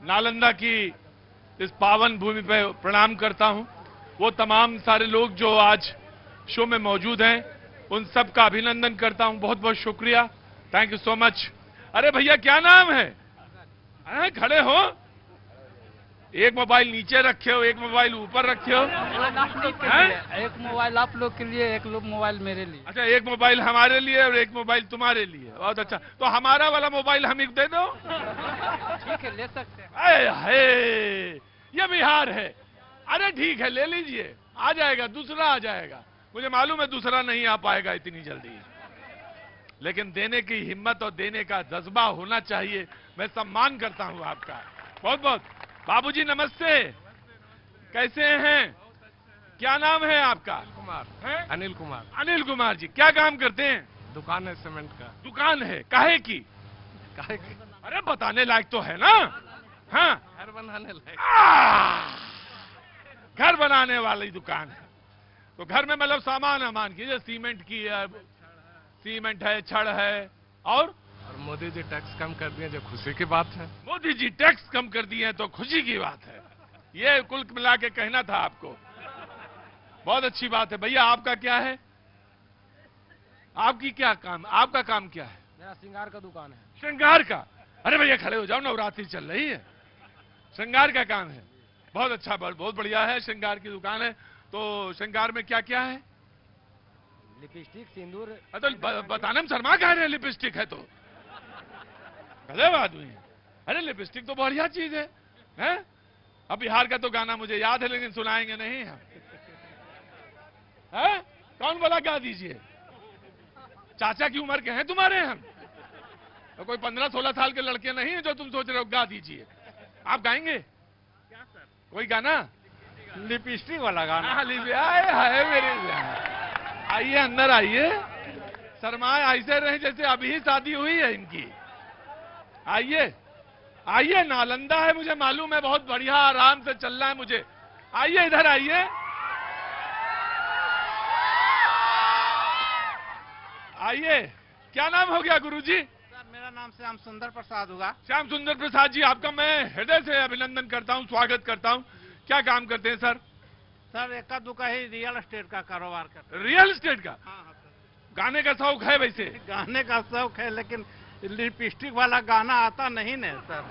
नालंदा की इस पावन भूमि पर प्रणाम करता हूं। वो तमाम सारे लोग जो आज शो में मौजूद हैं, उन सब का अभिनंदन करता हूं। बहुत बहुत शुक्रिया, थैंक यू सो मच। अरे भैया क्या नाम है? खड़े हो, एक मोबाइल नीचे रखे हो, एक मोबाइल ऊपर रखे हो। एक मोबाइल आप लोग के लिए, एक मोबाइल मेरे लिए। अच्छा, एक मोबाइल हमारे लिए और एक मोबाइल तुम्हारे लिए। बहुत अच्छा, तो हमारा वाला मोबाइल हम ही दे दो। ठीक है, ले सकते हैं। अरे ये बिहार है। अरे ठीक है, ले लीजिए, आ जाएगा, दूसरा आ जाएगा। मुझे मालूम है दूसरा नहीं आ पाएगा इतनी जल्दी, लेकिन देने की हिम्मत और देने का जज्बा होना चाहिए। मैं सम्मान करता हूं आपका बहुत बहुत। बाबूजी नमस्ते, कैसे हैं? क्या नाम है आपका? अनिल कुमार। अनिल कुमार जी, क्या काम करते हैं? दुकान है सीमेंट का। दुकान है, काहे की? अरे बताने लायक तो है ना। हाँ, घर बनाने लायक। घर बनाने वाली दुकान है। तो घर में मतलब सामान की, सीमेंट की है, सीमेंट है, छड़ है, और मोदी जी टैक्स कम कर दिए, जो खुशी की बात है। मोदी जी टैक्स कम कर दिए तो खुशी की बात है। ये कुल मिला के कहना था आपको। बहुत अच्छी बात है। भैया आपका क्या है? आपकी क्या काम, आपका काम क्या है? मेरा श्रृंगार का दुकान है। श्रृंगार का? अरे भैया खड़े हो जाओ, नवरात्रि चल रही है, श्रृंगार का काम है। बहुत अच्छा, बहुत बढ़िया है, श्रृंगार की दुकान है। तो श्रृंगार में क्या क्या है? लिपस्टिक, सिंदूर। तो बताने में शर्मा कह रहे हैं, लिपस्टिक है तो गजब आदमी है। अरे लिपस्टिक तो बढ़िया चीज है, हैं? अब बिहार का तो गाना मुझे याद है, लेकिन सुनाएंगे नहीं हम। हैं? कौन बोला गा दीजिए? चाचा की उम्र के हैं तुम्हारे हम? तो कोई 15-16 साल के लड़के नहीं है जो तुम सोच रहे हो गा दीजिए। आप गाएंगे क्या सर? कोई गाना? लिपस्टिक वाला गाना। हाय मेरे, आइए अंदर आइए। शर्माए ऐसे रहे जैसे अभी ही शादी हुई है इनकी। आइए आइए, नालंदा है मुझे मालूम है, बहुत बढ़िया आराम से चल रहा है मुझे। आइए इधर आइए। आइए, क्या नाम हो गया गुरुजी? सर मेरा नाम श्याम सुंदर प्रसाद होगा। श्याम सुंदर प्रसाद जी, आपका मैं हृदय से अभिनंदन करता हूं, स्वागत करता हूं। क्या काम करते हैं सर? सर एका दुका ही रियल एस्टेट का कारोबार करते हैं। रियल एस्टेट का? हाँ सर। गाने का शौक है वैसे? गाने का शौक है, लेकिन लिपस्टिक वाला गाना आता नहीं ना सर।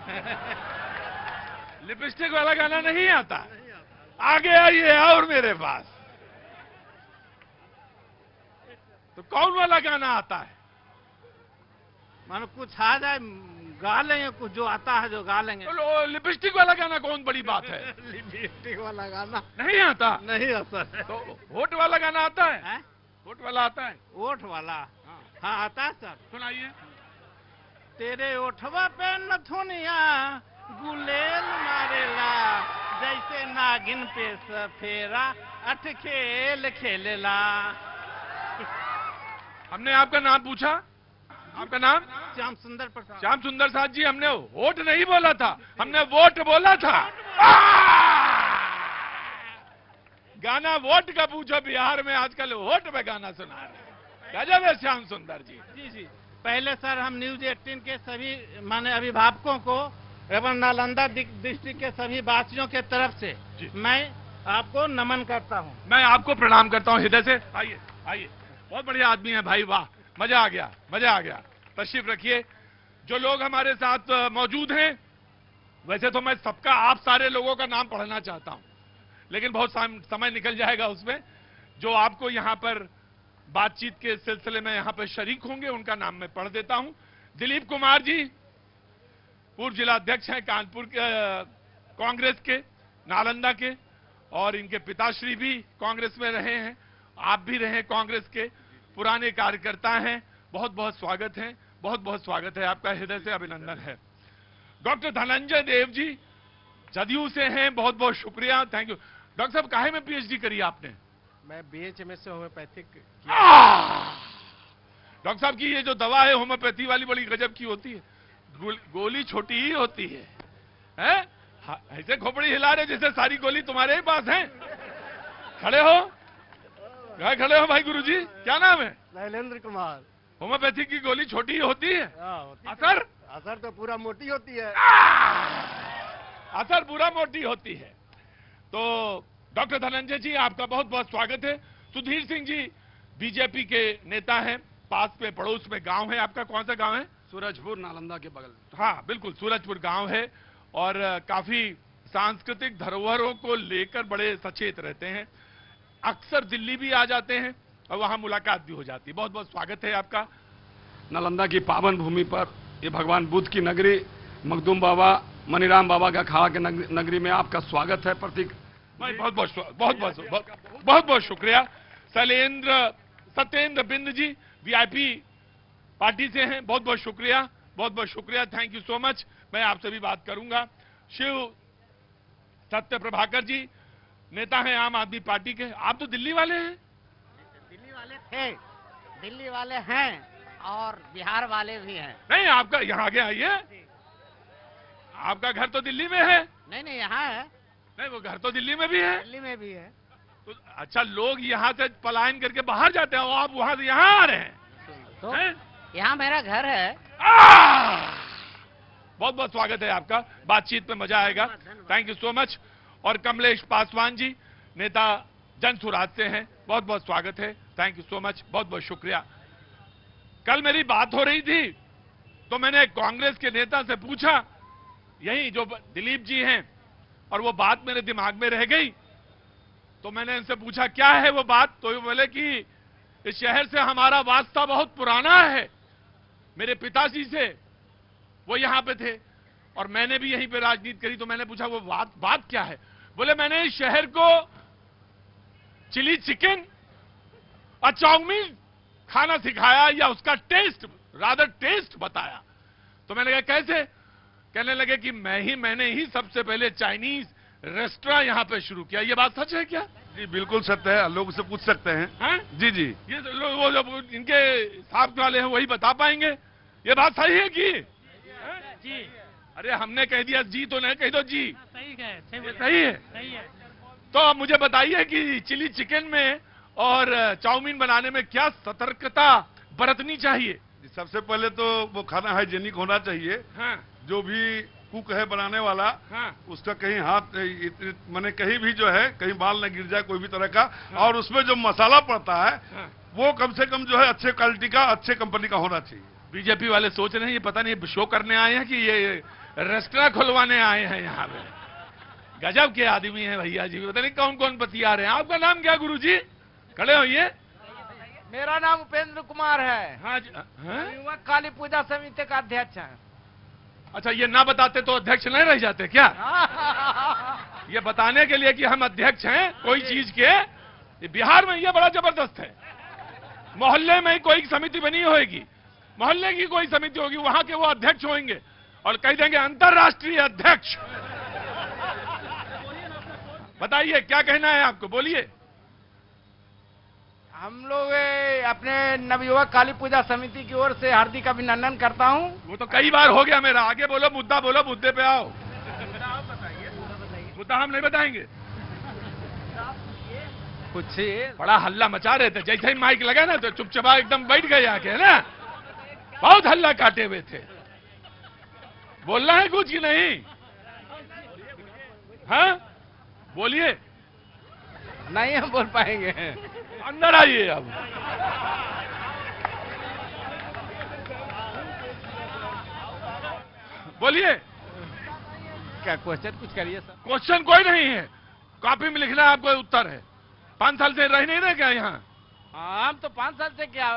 लिपस्टिक वाला गाना नहीं आता? आगे आइए और मेरे पास। तो कौन वाला गाना आता है? मानो कुछ आ जाए गा लेंगे, कुछ जो आता है जो गा लेंगे। तो लिपस्टिक वाला गाना कौन बड़ी बात है? लिपस्टिक वाला गाना नहीं आता? नहीं आता। तो होठ वाला गाना आता है? होठ वाला आता है? ओठ वाला? हाँ आता है सर। सुनाइए। तेरे ओठवा पे नथुनिया गुलेल मारेला, जैसे नागिन पे सफेरा अठ खेल खेलेला। हमने आपका नाम पूछा, आपका नाम? श्याम सुंदर प्रसाद। श्याम सुंदर साथ जी, हमने वोट नहीं बोला था, हमने वोट बोला था। गाना वोट का पूछो, बिहार में आजकल वोट पे गाना सुना रहे। गजब है श्याम सुंदर जी। जी जी। पहले सर हम न्यूज 18 के सभी माने अभिभावकों को एवं नालंदा डिस्ट्रिक्ट के सभी वासियों के तरफ से मैं आपको नमन करता हूं। मैं आपको प्रणाम करता हूं हृदय से। आइए आइए, बहुत बढ़िया आदमी है भाई, वाह, मजा आ गया, मजा आ गया। तशरीफ रखिए। जो लोग हमारे साथ मौजूद हैं, वैसे तो मैं सबका, आप सारे लोगों का नाम पढ़ना चाहता हूं, लेकिन बहुत समय निकल जाएगा उसमें। जो आपको यहां पर बातचीत के सिलसिले में यहां पर शरीक होंगे, उनका नाम मैं पढ़ देता हूं। दिलीप कुमार जी पूर्व जिला अध्यक्ष हैं कानपुर कांग्रेस के, नालंदा के, और इनके पिताश्री भी कांग्रेस में रहे हैं, आप भी रहे कांग्रेस के, पुराने कार्यकर्ता हैं। बहुत बहुत स्वागत है, बहुत बहुत स्वागत है आपका, हृदय से अभिनंदन है। डॉक्टर धनंजय देव जी जदयू से हैं, बहुत बहुत शुक्रिया, थैंक यू। डॉक्टर साहब काहे में पीएचडी करी आपने? मैं BHMS से होम्योपैथिक। डॉक्टर साहब की ये जो दवा है होम्योपैथी वाली, बड़ी गजब की होती है। गोली छोटी ही होती है, हैं? ऐसे खोपड़ी हिला रहे जैसे सारी गोली तुम्हारे ही पास है। खड़े हो, कहाँ खड़े हो भाई? गुरुजी क्या नाम है? शैलेंद्र कुमार। होम्योपैथी की गोली छोटी ही होती है, होती है। असर असर तो पूरा मोटी होती है। असर बुरा मोटी होती है। तो डॉक्टर धनंजय जी, आपका बहुत बहुत स्वागत है। सुधीर सिंह जी बीजेपी के नेता हैं, पास में पड़ोस में गांव है आपका, कौन सा गांव है? सूरजपुर, नालंदा के बगल। हाँ बिल्कुल, सूरजपुर गांव है और काफी सांस्कृतिक धरोहरों को लेकर बड़े सचेत रहते हैं। अक्सर दिल्ली भी आ जाते हैं और वहां मुलाकात भी हो जाती है। बहुत बहुत स्वागत है आपका। नालंदा की पावन भूमि पर ये भगवान बुद्ध की नगरी, मखदूम बाबा, मनीराम बाबा का अखाड़ा के नगरी में आपका स्वागत है। प्रतीक भाई बहुत बहुत शुक्रिया। सत्येंद्र बिंद जी वीआईपी पार्टी से हैं, बहुत बहुत शुक्रिया, थैंक यू सो मच। मैं आपसे भी बात करूंगा। शिव सत्य प्रभाकर जी नेता हैं आम आदमी पार्टी के। आप तो दिल्ली वाले हैं? दिल्ली वाले थे, दिल्ली वाले हैं और बिहार वाले भी हैं। नहीं, आपका यहाँ आगे आइए, आपका घर तो दिल्ली में है। नहीं यहाँ है। नहीं, वो घर तो दिल्ली में भी है। दिल्ली में भी है। तो अच्छा, लोग यहाँ से पलायन करके बाहर जाते हैं और आप वहां से यहाँ आ रहे हैं तो यहाँ मेरा घर है। बहुत बहुत स्वागत है आपका, बातचीत में मजा आएगा। Thank you so much. और कमलेश पासवान जी नेता जन सुराज से हैं, बहुत बहुत स्वागत है, थैंक यू सो मच, बहुत बहुत शुक्रिया। कल मेरी बात हो रही थी तो मैंने कांग्रेस के नेता से पूछा, यही जो दिलीप जी हैं, और वो बात मेरे दिमाग में रह गई। तो मैंने इनसे पूछा क्या है वो बात, तो ये बोले कि इस शहर से हमारा वास्ता बहुत पुराना है, मेरे पिताजी से वो यहां पे थे और मैंने भी यहीं पे राजनीति करी। तो मैंने पूछा वो बात क्या है? बोले मैंने इस शहर को चिली चिकन और चाउमीन खाना सिखाया या उसका टेस्ट बताया। तो मैंने कहा कैसे? कहने लगे कि मैंने ही सबसे पहले चाइनीज रेस्टोरेंट यहाँ पे शुरू किया। ये बात सच है क्या? जी बिल्कुल सत्य है, लोग से पूछ सकते हैं। हाँ? जी जी, ये वो जो इनके साथ वाले हैं वही बता पाएंगे। ये बात सही है कि जी? अरे हमने कह दिया जी तो नहीं, कह दो जी। सही है, सही है। सही है। तो अब मुझे बताइए कि चिली चिकन में और चाउमीन बनाने में क्या सतर्कता बरतनी चाहिए? जी, सबसे पहले तो वो खाना हाइजेनिक होना चाहिए। हाँ जो भी कुक है बनाने वाला, हाँ उसका कहीं हाथ माने कहीं भी जो है कहीं बाल न गिर जाए कोई भी तरह का। हाँ। और उसमें जो मसाला पड़ता है हाँ। वो कम से कम जो है अच्छे क्वालिटी का, अच्छे कंपनी का होना चाहिए। बीजेपी वाले सोच रहे हैं ये पता नहीं शो करने आए हैं कि ये रेस्टोरेंट खुलवाने आए हैं यहाँ पे। गजब के आदमी हैं भैया जी, पता नहीं कौन कौन बतिया रहे हैं। आपका नाम क्या गुरुजी? खड़े होइए। मेरा नाम उपेंद्र कुमार है। हाँ जी। हाँ? युवक काली पूजा समिति का अध्यक्ष है। अच्छा, ये ना बताते तो अध्यक्ष नहीं रह जाते क्या? ये बताने के लिए कि हम अध्यक्ष हैं कोई चीज के, ये बिहार में ये बड़ा जबरदस्त है। मोहल्ले में ही कोई समिति बनी होगी, मोहल्ले की कोई समिति होगी, वहां के वो अध्यक्ष होंगे और कह देंगे अंतर्राष्ट्रीय अध्यक्ष। बताइए क्या कहना है आपको, बोलिए। हम लोग अपने नवयुवक काली पूजा समिति की ओर से हार्दिक अभिनंदन करता हूं। वो तो कई बार हो गया मेरा। आगे बोलो, मुद्दा बोलो, मुद्दे पे आओ। मुद्दा हम नहीं बताएंगे। कुछ बड़ा हल्ला मचा रहे थे, जैसे ही माइक लगा ना तो चुपचाप एकदम बैठ गए आके, है ना? बहुत हल्ला काटे हुए थे। बोलना है कुछ कि नहीं? हाँ बोलिए। नहीं हम बोल पाएंगे। अंदर आइए अब। बोलिए। क्या क्वेश्चन कुछ करिए सर। क्वेश्चन कोई नहीं है, कॉपी में लिखना है आपको, उत्तर है। 5 साल से रह नहीं रहे क्या यहाँ? हाँ, हम तो 5 साल से क्या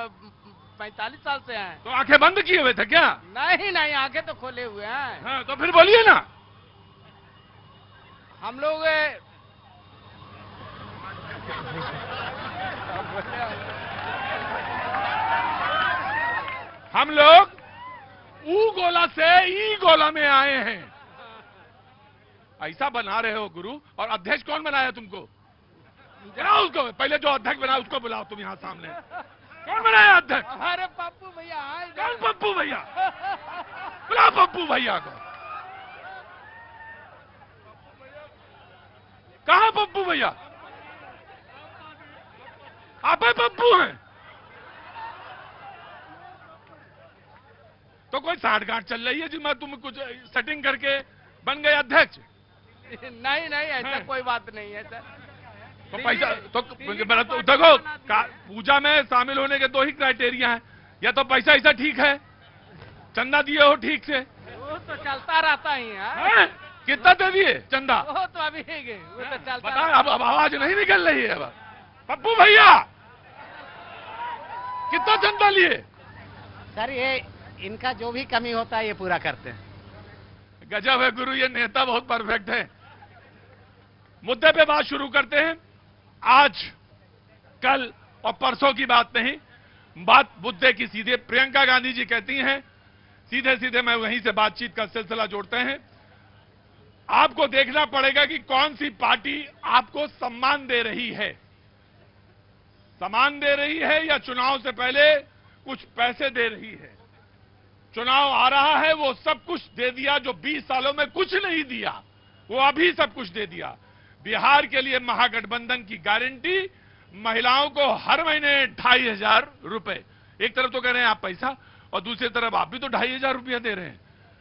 45 साल से हैं। तो आंखें बंद किए हुए थे क्या? नहीं आंखें तो खोले हुए हैं। हाँ तो फिर बोलिए ना। हम लोग हम लोग ऊ गोला से ई गोला में आए हैं। ऐसा बना रहे हो गुरु। और अध्यक्ष कौन बनाया तुमको? बुलाओ उसको, पहले जो अध्यक्ष बनाया उसको बुलाओ तुम यहाँ सामने। कौन बनाया अध्यक्ष? अरे पप्पू भैया आए। कौन पप्पू भैया? बुलाओ पप्पू भैया को। कहाँ पप्पू भैया? आप ही पप्पू हैं? तो कोई साठगांठ चल रही है जी, मैं तुम कुछ सेटिंग करके बन गए अध्यक्ष? नहीं नहीं, ऐसा कोई बात नहीं है सर। तो पैसा तो देखो पूजा में शामिल होने के दो ही क्राइटेरिया हैं, या तो पैसा ऐसा ठीक है, चंदा दिए हो ठीक से। वो तो चलता रहता ही है। हैं? कितना दे दिए चंदा? वो तो अभी वो तो चलता बता, अब आवाज नहीं निकल रही है। अब पप्पू भैया कितना चंदा लिए? सर ये इनका जो भी कमी होता है ये पूरा करते हैं। गजब है गुरु, ये नेता बहुत परफेक्ट है। मुद्दे पे बात शुरू करते हैं। आज कल और परसों की बात नहीं, बात मुद्दे की सीधे प्रियंका गांधी जी कहती हैं, सीधे सीधे मैं वहीं से बातचीत का सिलसिला जोड़ते हैं। आपको देखना पड़ेगा कि कौन सी पार्टी आपको सम्मान दे रही है, सम्मान दे रही है या चुनाव से पहले कुछ पैसे दे रही है। चुनाव आ रहा है, वो सब कुछ दे दिया जो 20 सालों में कुछ नहीं दिया, वो अभी सब कुछ दे दिया। बिहार के लिए महागठबंधन की गारंटी, महिलाओं को हर महीने 2500 रुपए। एक तरफ तो कह रहे हैं आप पैसा, और दूसरी तरफ आप भी तो 2500 रुपया दे रहे हैं।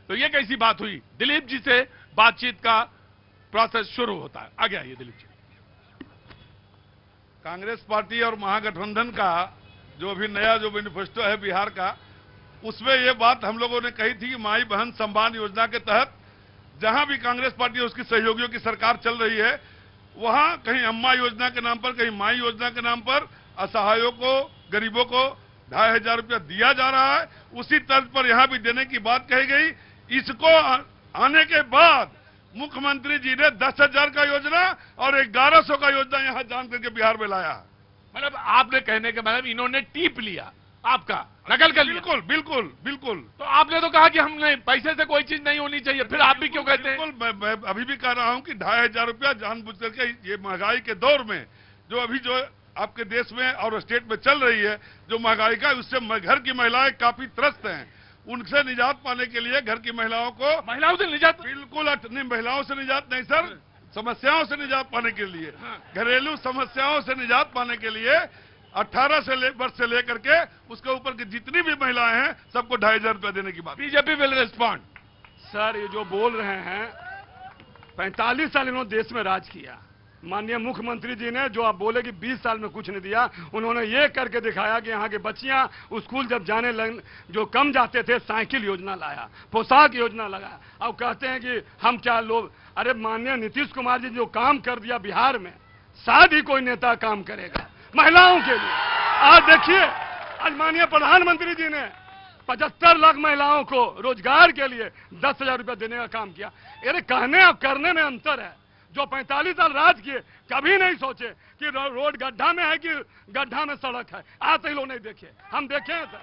तो ये कैसी बात हुई? दिलीप जी से बातचीत का प्रोसेस शुरू होता है। आगे आइए दिलीप जी। कांग्रेस पार्टी और महागठबंधन का जो अभी नया जो मैनिफेस्टो है बिहार का, उसमें ये बात हम लोगों ने कही थी कि माई बहन सम्मान योजना के तहत जहां भी कांग्रेस पार्टी और उसकी सहयोगियों की सरकार चल रही है, वहां कहीं अम्मा योजना के नाम पर, कहीं माई योजना के नाम पर असहायों को, गरीबों को 2500 रुपया दिया जा रहा है। उसी तर्ज पर यहां भी देने की बात कही गई। इसको आने के बाद मुख्यमंत्री जी ने 10,000 का योजना और 1100 का योजना यहां जान करके बिहार में लाया। मतलब आपने कहने के मतलब इन्होंने टीप लिया, आपका नकल कर लिया। बिल्कुल बिल्कुल बिल्कुल। तो आपने तो कहा कि हमने पैसे से कोई चीज नहीं होनी चाहिए, फिर आप भी क्यों कहते हैं? बिल्कुल, मैं अभी भी कह रहा हूं कि 2500 रुपया जानबूझ करके ये महंगाई के दौर में जो अभी जो आपके देश में और स्टेट में चल रही है, जो महंगाई का, उससे घर की महिलाएं काफी त्रस्त हैं। उनसे निजात पाने के लिए घर की महिलाओं को, महिलाओं से निजात? बिल्कुल नहीं, महिलाओं से निजात नहीं सर, समस्याओं से निजात पाने के लिए, घरेलू समस्याओं से निजात पाने के लिए 18 वर्ष से लेकर के उसके ऊपर की जितनी भी महिलाएं हैं सबको 2500 रुपया देने की बात। BJP will respond. सर ये जो बोल रहे हैं, 45 साल इन्होंने देश में राज किया। माननीय मुख्यमंत्री जी ने जो आप बोले कि 20 साल में कुछ नहीं दिया, उन्होंने ये करके दिखाया कि यहाँ के बच्चियां स्कूल जब जाने लग, जो कम जाते थे, साइकिल योजना लाया, पोशाक योजना लगाया। अब कहते हैं कि हम क्या लोग, अरे माननीय नीतीश कुमार जी जो काम कर दिया बिहार में, शायद ही कोई नेता काम करेगा महिलाओं के लिए। आज देखिए, आज माननीय प्रधानमंत्री जी ने 75 लाख महिलाओं को रोजगार के लिए 10,000 रुपया देने का काम किया। अरे कहने और करने में अंतर है। जो 45 साल राज किए, कभी नहीं सोचे कि रोड गड्ढा में है कि गड्ढा में सड़क है। आज तक लोग नहीं देखे, हम देखे हैं सर।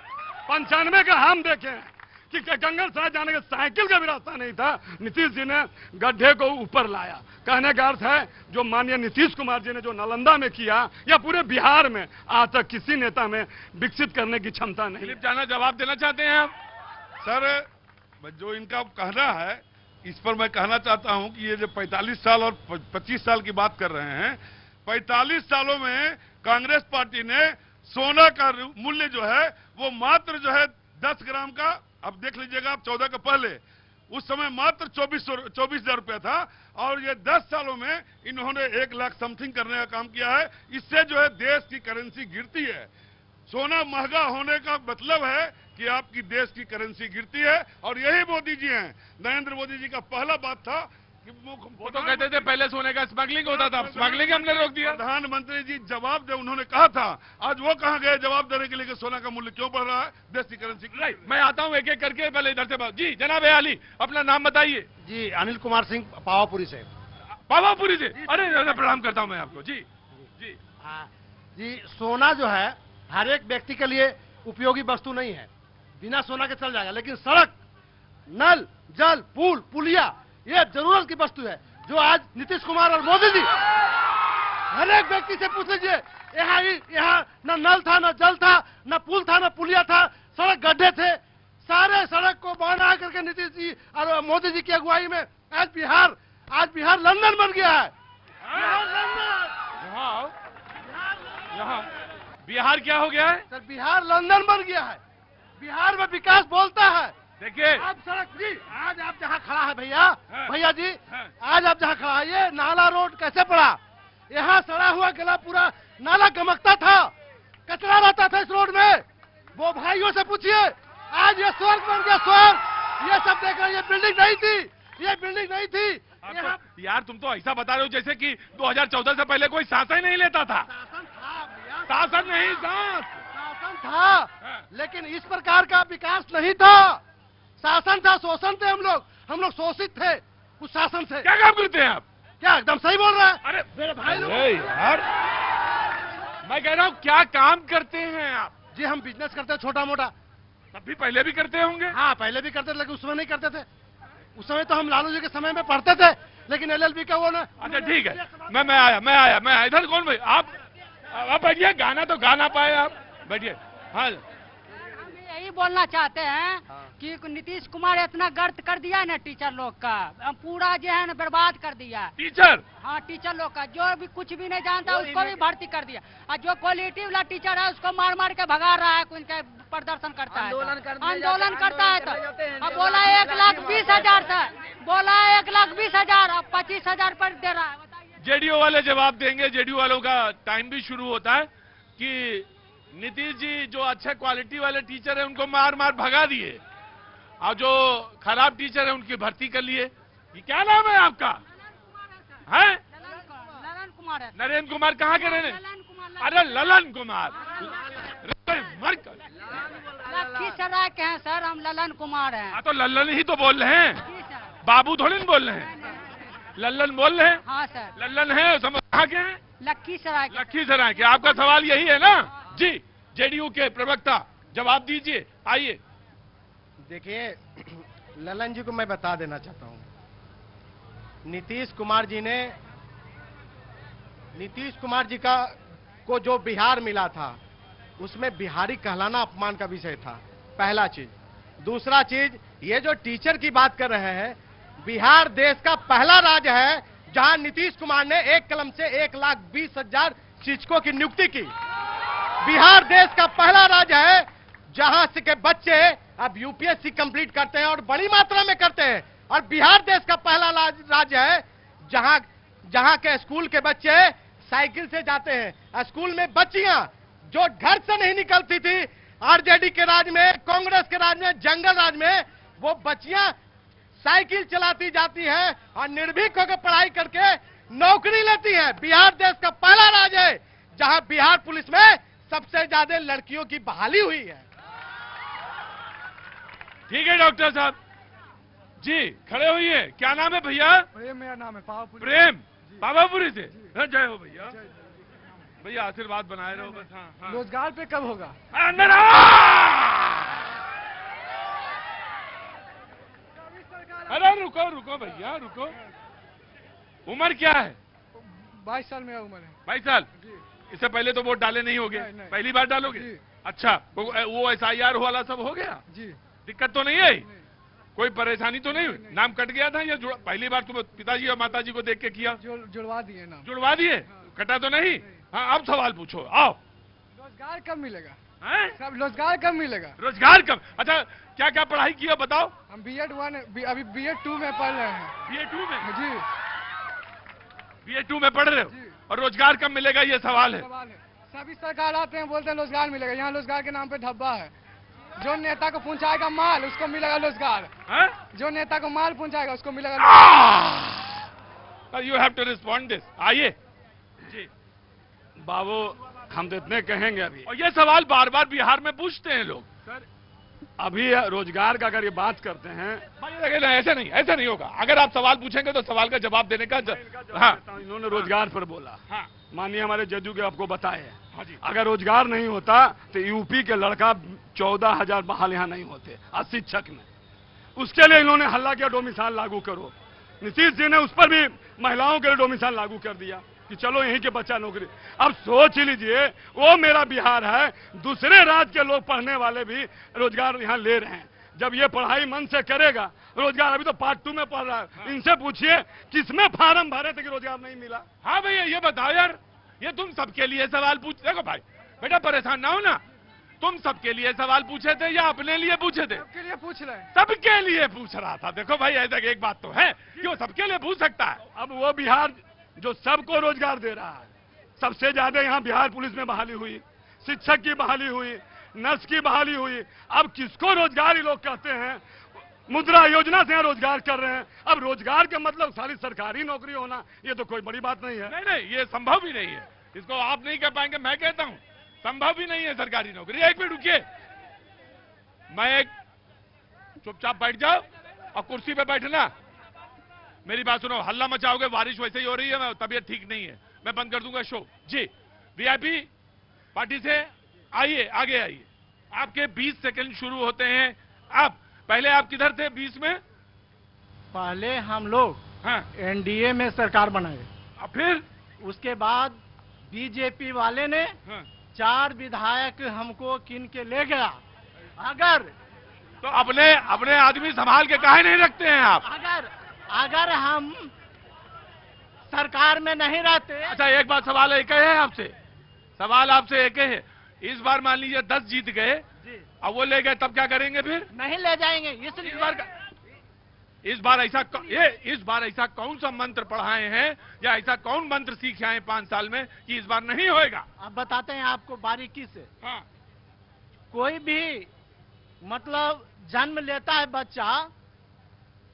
95 का हम देखे हैं कि कंगन साहब जाने का साइकिल का भी रास्ता नहीं था, नीतीश जी ने गड्ढे को ऊपर लाया। कहने का अर्थ है जो माननीय नीतीश कुमार जी ने जो नालंदा में किया, या पूरे बिहार में आज तक किसी नेता में विकसित करने की क्षमता नहीं। दिलीप जाना जवाब देना चाहते हैं आप? सर जो इनका कहना है, इस पर मैं कहना चाहता हूं कि ये जो 45 साल और 25 साल की बात कर रहे हैं, 45 सालों में कांग्रेस पार्टी ने सोना का मूल्य जो है वो मात्र जो है 10 ग्राम का, अब देख लीजिएगा आप 14 का पहले, उस समय मात्र 24,000 रुपया था, और ये 10 सालों में इन्होंने 1 लाख समथिंग करने का काम किया है। इससे जो है देश की करेंसी गिरती है। सोना महंगा होने का मतलब है कि आपकी देश की करेंसी गिरती है, और यही मोदी जी हैं। नरेंद्र मोदी जी का पहला बात था कि वो तो कहते थे पहले सोने का स्मगलिंग होता था, स्मगलिंग हमने रोक दिया। प्रधानमंत्री जी जवाब दे, उन्होंने कहा था, आज वो कहां गए जवाब देने के लिए कि सोना का मूल्य क्यों बढ़ रहा है, देश की करेंसी। राइट, मैं आता हूं एक एक करके, पहले इधर से बात। जी जनाब अली, अपना नाम बताइए। जी अनिल कुमार सिंह, पावापुरी से। पावापुरी से? अरे प्रणाम करता हूं मैं आपको। जी जी जी, सोना जो है हर एक व्यक्ति के लिए उपयोगी वस्तु नहीं है, बिना सोना के चल जाएगा, लेकिन सड़क, नल, जल, पुल, पुलिया, ये जरूरत की वस्तु है, जो आज नीतीश कुमार और मोदी जी, हर एक व्यक्ति से पूछ लीजिए, यहाँ न नल था, न जल था, न पुल था, न पुलिया था, सड़क गड्ढे थे। सारे सड़क को बना करके नीतीश जी और मोदी जी की अगुवाई में आज बिहार लंदन बन गया है। यहाँ बिहार क्या हो गया है सर, बिहार लंदन बन गया है। बिहार में विकास बोलता है, देखिए आप सड़क जी, आज आप जहाँ खड़ा है भैया, हाँ। भैया जी, हाँ। आज आप जहाँ खड़ा है, ये नाला रोड कैसे पड़ा? यहाँ सड़ा हुआ गला पूरा नाला गमकता था, कचरा रहता था इस रोड में। वो भाइयों से पूछिए, आज ये स्वर्ग बन गया, स्वर्ग। ये सब देख रहे हैं, ये बिल्डिंग नहीं थी, ये बिल्डिंग नहीं थी। यहाँ तो, यार तुम तो ऐसा बता रहे हो जैसे कि 2014 से पहले कोई सांस ही नहीं लेता था। शासन था भैया, शासन नहीं, सांस। शासन था, लेकिन इस प्रकार का विकास नहीं था। शासन था, शोषण थे हम लोग शोषित थे उस शासन से। क्या काम करते हैं आप? क्या एकदम सही बोल रहा है? अरे मेरे भाई लोग, अरे यार, मैं कह रहा हूँ क्या काम करते हैं आप? जी हम बिजनेस करते हैं छोटा मोटा। तब भी पहले भी करते होंगे। हाँ पहले भी करते थे, लेकिन उस समय नहीं करते थे। उस समय तो हम लालू जी के समय में पढ़ते थे, लेकिन एलएलबी का वो ना। अच्छा ठीक है, मैं आया इधर। कौन भाई आप बैठिए, गाना तो गा ना पाए आप, बैठिए। हाँ हम यही बोलना चाहते हैं कि नीतीश कुमार इतना गर्त कर दिया है ना टीचर लोग का, पूरा जो है ना बर्बाद कर दिया। टीचर, हाँ टीचर लोग का, जो भी कुछ भी नहीं जानता उसको भी भर्ती कर दिया, और जो क्वालिटी वाला टीचर है उसको मार मार के भगा रहा है, उनके प्रदर्शन करता है, आंदोलन करता है। तो अब बोला 1,20,000 था, बोला 1,20,000, अब 25,000 पर दे रहा है। बताइए, जेडीओ वाले जवाब देंगे। जेडीओ वालों का टाइम भी शुरू होता है कि नीतीश जी जो अच्छे क्वालिटी वाले टीचर है उनको मार मार भगा दिए, और जो खराब टीचर है उनकी भर्ती कर लिए। ये क्या नाम है आपका? है ललन कुमार है। नरेंद्र कुमार कहाँ के रहने? ललन कुमार, अरे ललन कुमार, मर कर। लखीसराय के हैं सर, हम ललन कुमार हैं। हाँ तो लल्लन ही तो बोल रहे हैं, लखीसराय। बाबू थोड़ी न बोल रहे हैं, लल्लन बोल रहे हैं। हाँ सर, लल्लन है, समझ कहाँ के हैं? लखीसराय के। लखीसराय के। आपका सवाल यही है ना जी? जेडीयू के प्रवक्ता जवाब दीजिए, आइए। देखिए ललन जी को मैं बता देना चाहता हूँ, नीतीश कुमार जी का को जो बिहार मिला था उसमें बिहारी कहलाना अपमान का विषय था, पहला चीज। दूसरा चीज, ये जो टीचर की बात कर रहे हैं, बिहार देश का पहला राज्य है जहां नीतीश कुमार ने एक कलम से 1,20,000 शिक्षकों की नियुक्ति की। बिहार देश का पहला राज्य है जहां से के बच्चे अब यूपीएससी कंप्लीट करते हैं और बड़ी मात्रा में करते हैं। और बिहार देश का पहला राज्य है जहां के स्कूल के बच्चे साइकिल से जाते हैं। स्कूल में बच्चियां जो घर से नहीं निकलती थी आरजेडी के राज में, कांग्रेस के राज में, जंगल राज में, वो बच्चियां साइकिल चलाती जाती है और निर्भीक होकर पढ़ाई करके नौकरी लेती है। बिहार देश का पहला राज्य है जहां बिहार पुलिस में सबसे ज्यादा लड़कियों की बहाली हुई है। ठीक है डॉक्टर साहब जी, खड़े होइए। क्या नाम है भैया? प्रेम मेरा नाम है, पावापुरी। प्रेम, पावापुरी से। हाँ, जय हो भैया। भैया आशीर्वाद बनाए रहो बस। हाँ हाँ। रोजगार पे कब होगा? अंदर आओ। अरे रुको रुको भैया रुको। उम्र क्या है? 22 साल मेरा उम्र है। 22 साल। इससे पहले तो वोट डाले नहीं होगे? नहीं। पहली बार डालोगे? जी। अच्छा, वो SIR वाला सब हो गया? जी। दिक्कत तो नहीं आई? कोई परेशानी तो नहीं हुई? नाम कट गया था या पहली बार तुम पिताजी और माताजी को देख के किया? जुड़वा दिए नाम। जुड़वा दिए? कटा तो नहीं? हाँ, अब सवाल पूछो, आओ। रोजगार कब मिलेगा? हैं? सब रोजगार कब मिलेगा? रोजगार कब? अच्छा, क्या क्या पढ़ाई किया बताओ? हम B.Ed 1 अभी B.Ed 2 में पढ़ रहे हैं। BA 2 में? जी। BA 2 में पढ़ रहे हो? जी। और रोजगार कब मिलेगा ये सवाल है। सवाल है, सभी सरकार आते हैं बोलते हैं रोजगार मिलेगा, यहाँ रोजगार के नाम पे धब्बा है। जो नेता को पहुंचाएगा माल उसको मिलेगा रोजगार, हैं? जो नेता को माल पहुंचाएगा उसको मिलेगा। You have to respond this. आइए जी। बाबू हम तो इतने कहेंगे अभी, और ये सवाल बार बार बिहार में पूछते हैं लोग। अभी रोजगार का अगर ये बात करते हैं, ऐसे नहीं होगा। अगर आप सवाल पूछेंगे तो सवाल का जवाब देने का हाँ इन्होंने रोजगार पर बोला। हाँ माननीय हमारे जदयू के आपको बताए, हाँ जी। अगर रोजगार नहीं होता तो यूपी के लड़का 14,000 बहाल यहाँ नहीं होते अशिक्षक में। उसके लिए इन्होंने हल्ला किया डोमिसाइल लागू करो। नीतीश जी ने उस पर भी महिलाओं के लिए डोमिसाइल लागू कर दिया कि चलो यहीं के बच्चा नौकरी। अब सोच लीजिए, वो मेरा बिहार है, दूसरे राज्य के लोग पढ़ने वाले भी रोजगार यहाँ ले रहे हैं। जब ये पढ़ाई मन से करेगा रोजगार, अभी तो पार्ट 2 में पढ़ रहा है। हाँ। इनसे पूछिए किसमें फार्म भरे थे कि रोजगार नहीं मिला। हाँ भैया ये बताओ यार, ये तुम सबके लिए सवाल पूछ। देखो भाई बेटा परेशान ना हो ना, तुम सबके लिए सवाल पूछे थे या अपने लिए पूछे थे? सबके लिए पूछ रहे हैं। सबके लिए पूछ रहा था। देखो भाई, ऐसा एक बात तो है कि वो सबके लिए पूछ सकता है। अब वो बिहार जो सबको रोजगार दे रहा है, सबसे ज्यादा यहाँ बिहार पुलिस में बहाली हुई, शिक्षक की बहाली हुई, नर्स की बहाली हुई। अब किसको रोजगार ये लोग कहते हैं? मुद्रा योजना से यहाँ रोजगार कर रहे हैं। अब रोजगार का मतलब सारी सरकारी नौकरी होना, ये तो कोई बड़ी बात नहीं है। नहीं नहीं, ये संभव भी नहीं है। इसको आप नहीं कह पाएंगे, मैं कहता हूं संभव भी नहीं है सरकारी नौकरी। एक मिनट रुकिए, मैं चुपचाप बैठ जाओ और कुर्सी पे बैठना। मेरी बात सुनो, हल्ला मचाओगे, बारिश वैसे ही हो रही है, तबीयत ठीक नहीं है, मैं बंद कर दूंगा शो। जी, वीआईपी पार्टी से आइए, आगे आइए। आपके 20 सेकंड शुरू होते हैं। आप पहले आप किधर थे 20 में? पहले हम लोग हाँ, एनडीए में सरकार बनाए, और फिर उसके बाद बीजेपी वाले ने हाँ, 4 विधायक हमको किन के ले गया। अगर तो अपने आदमी संभाल के काहे नहीं रखते हैं आप? अगर हम सरकार में नहीं रहते। अच्छा, एक बात, सवाल एक है आपसे, सवाल आपसे एक है। इस बार मान लीजिए 10 जीत गए, अब वो ले गए, तब क्या करेंगे? फिर नहीं ले जाएंगे। इसलिए इस बार ऐसा कौन सा मंत्र पढ़ाए हैं या ऐसा कौन मंत्र सीखे आए 5 साल में कि इस बार नहीं होएगा? अब बताते हैं आपको बारीकी से। हाँ, कोई भी मतलब जन्म लेता है बच्चा,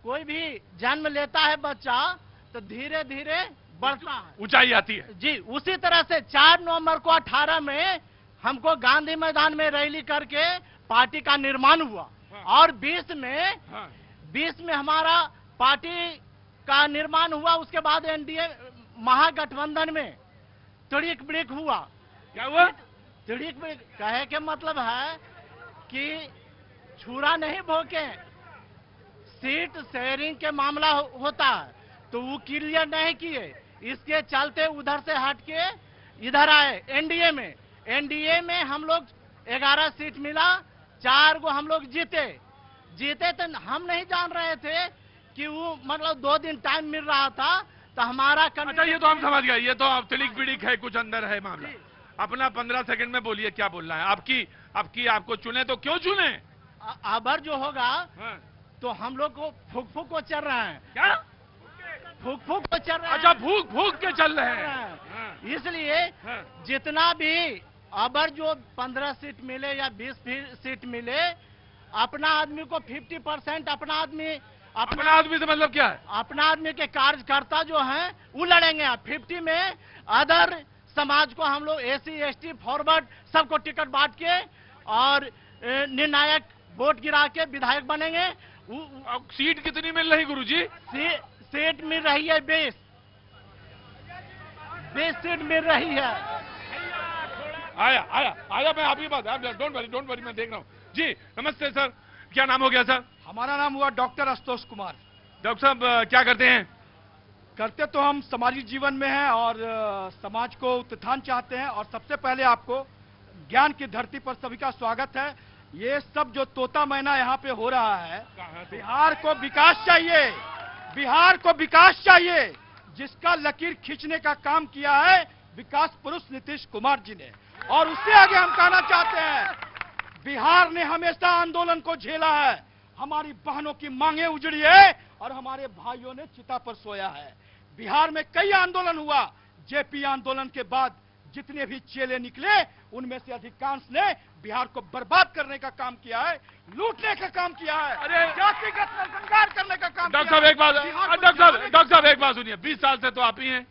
कोई भी जन्म लेता है बच्चा तो धीरे धीरे बढ़ता है, ऊंचाई आती है। जी। उसी तरह से 4 नवंबर को 18 में हमको गांधी मैदान में रैली करके पार्टी का निर्माण हुआ। हाँ। और 20 में हाँ, 20 में हमारा पार्टी का निर्माण हुआ। उसके बाद एनडीए महागठबंधन में तड़ीक बिड़ीक हुआ। क्या हुआ? तड़ीक बिड़ीक कहे के मतलब है कि छुरा नहीं भोंके, सीट शेयरिंग के मामला होता है, तो वो क्लियर नहीं किए। इसके चलते उधर से हट के इधर आए एनडीए में। एनडीए में हम लोग 11 सीट मिला, 4 को हम लोग जीते तो हम नहीं जान रहे थे कि वो मतलब 2 दिन टाइम मिल रहा था तो हमारा अच्छा, ये तो हम समझ गए, ये तो अब तिलिक बिड़िक है, कुछ अंदर है मामला। अपना 15 सेकंड में बोलिए, क्या बोलना है? आपको चुने तो क्यों चुने? अबर जो होगा हाँ। तो हम लोग को फूक फूक को चल रहे हैं। क्या? फूक फूक को चल रहे हैं। अच्छा, भूख के चल रहे हैं। हाँ। इसलिए हाँ। जितना भी अबर जो 15 सीट मिले या 20 सीट मिले, अपना आदमी को 50% अपना आदमी से मतलब क्या है? अपना आदमी के कार्यकर्ता जो हैं वो लड़ेंगे। 50 में अदर समाज को हम लोग एसी एसटी फॉरवर्ड सबको टिकट बांट के और निर्णायक वोट गिरा के विधायक बनेंगे। अब सीट कितनी मिल रही गुरुजी? सीट मिल रही है 20 सीट मिल रही है। आया मैं आप ही बात, डोंट वरी, मैं देख रहा हूँ। जी नमस्ते सर, क्या नाम हो गया सर? हमारा नाम हुआ डॉक्टर आशुतोष कुमार। डॉक्टर साहब क्या करते हैं? करते तो हम सामाजिक जीवन में हैं और समाज को उत्थान चाहते हैं। और सबसे पहले आपको ज्ञान की धरती पर सभी का स्वागत है। ये सब जो तोता मैना यहाँ पे हो रहा है, बिहार को विकास चाहिए, बिहार को विकास चाहिए, जिसका लकीर खींचने का काम किया है विकास पुरुष नीतीश कुमार जी ने। और उससे आगे हम कहना चाहते हैं, बिहार ने हमेशा आंदोलन को झेला है, हमारी बहनों की मांगे उजड़ी है और हमारे भाइयों ने चिता पर सोया है। बिहार में कई आंदोलन हुआ, जेपी आंदोलन के बाद जितने भी चेले निकले उनमें से अधिकांश ने बिहार को बर्बाद करने का काम किया है, लूटने का काम किया है, अरे जातिगत नरसंहार करने का काम डॉक्टर किया साहब है। एक बात, डॉक्टर साहब एक बात सुनिए, 20 साल से तो आप ही हैं।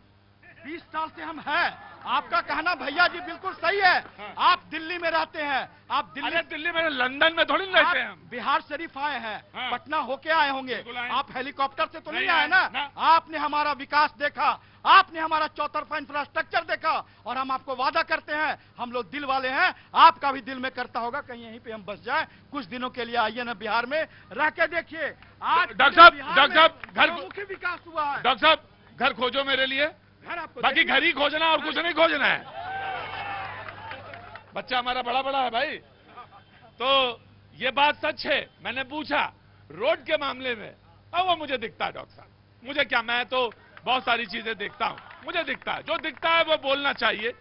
20 साल से हम हैं। आपका कहना भैया जी बिल्कुल सही है। हाँ। आप दिल्ली में रहते हैं, आप दिल्ली में, लंदन में थोड़ी रहते हैं हम। बिहार शरीफ आए हैं, हाँ। पटना होके आए होंगे, बिल्कुल आए। आप हेलीकॉप्टर से तो नहीं नहीं आए ना? ना। आपने हमारा विकास देखा, आपने हमारा चौतरफा इंफ्रास्ट्रक्चर देखा और हम आपको वादा करते हैं, हम लोग दिल वाले हैं, आपका भी दिल में करता होगा कहीं यहीं पे हम बस जाएं, कुछ दिनों के लिए आइए ना बिहार में रह के देखिए। आज डॉक्टर साहब घर मुख्य विकास हुआ है। डॉक्टर साहब घर खोजो मेरे लिए, घर आपको बाकी घर ही खोजना और कुछ नहीं खोजना है। बच्चा हमारा बड़ा है भाई। तो ये बात सच है, मैंने पूछा रोड के मामले में, अब वो मुझे दिखता है डॉक्टर साहब, मुझे क्या, मैं तो बहुत सारी चीजें देखता हूं, मुझे दिखता है, जो दिखता है वो बोलना चाहिए।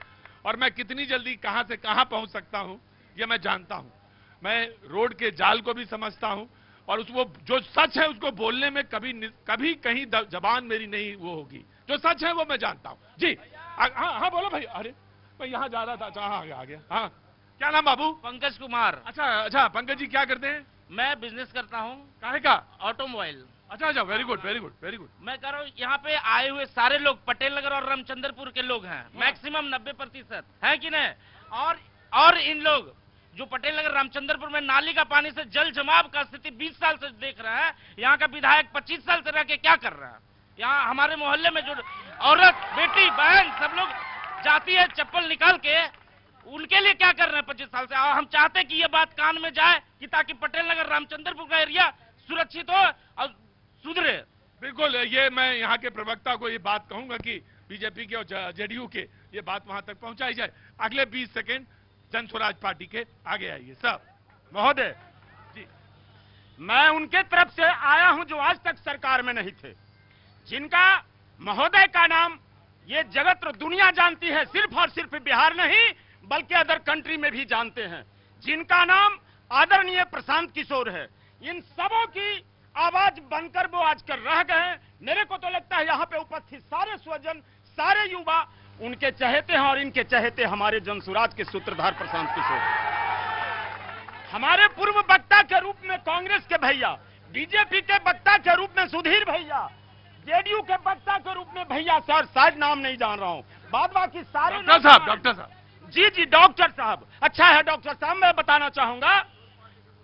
और मैं कितनी जल्दी कहां से कहां पहुंच सकता हूं ये मैं जानता हूं। मैं रोड के जाल को भी समझता हूं और वो जो सच है उसको बोलने में कभी कहीं जबान मेरी नहीं वो होगी। जो सच है वो मैं जानता हूं जी। हाँ हाँ बोलो भाई। अरे मैं यहाँ जा रहा था। अच्छा हाँ आ गया। हाँ क्या नाम बाबू? पंकज कुमार। अच्छा अच्छा पंकज जी क्या करते हैं? मैं बिजनेस करता हूँ। काहे का? ऑटोमोबाइल। अच्छा अच्छा very good very good very good. मैं कह रहा हूँ यहाँ पे आए हुए सारे लोग पटेल नगर और रामचंद्रपुर के लोग हैं, मैक्सिमम 90% है कि नहीं? और इन लोग जो पटेल नगर रामचंद्रपुर में नाली का पानी से जल जमाव का स्थिति 20 साल से देख रहे हैं। यहाँ का विधायक 25 साल से रह के क्या कर रहा है? यहाँ हमारे मोहल्ले में जो औरत बेटी बहन सब लोग जाती है चप्पल निकाल के, उनके लिए क्या कर रहे हैं 25 साल से? हम चाहते हैं कि ये बात कान में जाए कि ताकि पटेल नगर रामचंद्रपुर का एरिया सुरक्षित हो और सुधरे। बिल्कुल ये मैं यहाँ के प्रवक्ता को ये बात कहूंगा कि बीजेपी के और जेडीयू के ये बात वहां तक पहुंचाई जाए। अगले 20 सेकेंड जन स्वराज पार्टी के आगे आइए सब। महोदय जी, मैं उनके तरफ से आया हूं जो आज तक सरकार में नहीं थे, जिनका महोदय का नाम ये जगत और दुनिया जानती है, सिर्फ और सिर्फ बिहार नहीं बल्कि अदर कंट्री में भी जानते हैं, जिनका नाम आदरणीय प्रशांत किशोर है। इन सबों की आवाज बनकर वो आज कर रह गए। मेरे को तो लगता है यहाँ पे उपस्थित सारे स्वजन सारे युवा उनके चहेते हैं और इनके चहेते हमारे जनसुराज के सूत्रधार प्रशांत किशोर। हमारे पूर्व वक्ता के रूप में कांग्रेस के भैया, बीजेपी के वक्ता के रूप में सुधीर भैया, जेडीयू के वक्ता के रूप में भैया सर शायद नाम नहीं जान रहा हूं, बाद बाकी सारे डॉक्टर साहब जी जी डॉक्टर साहब। अच्छा है डॉक्टर साहब, मैं बताना चाहूंगा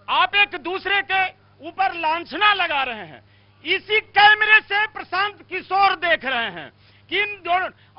आप एक दूसरे के ऊपर लांछना लगा रहे हैं। इसी कैमरे से प्रशांत किशोर देख रहे हैं कि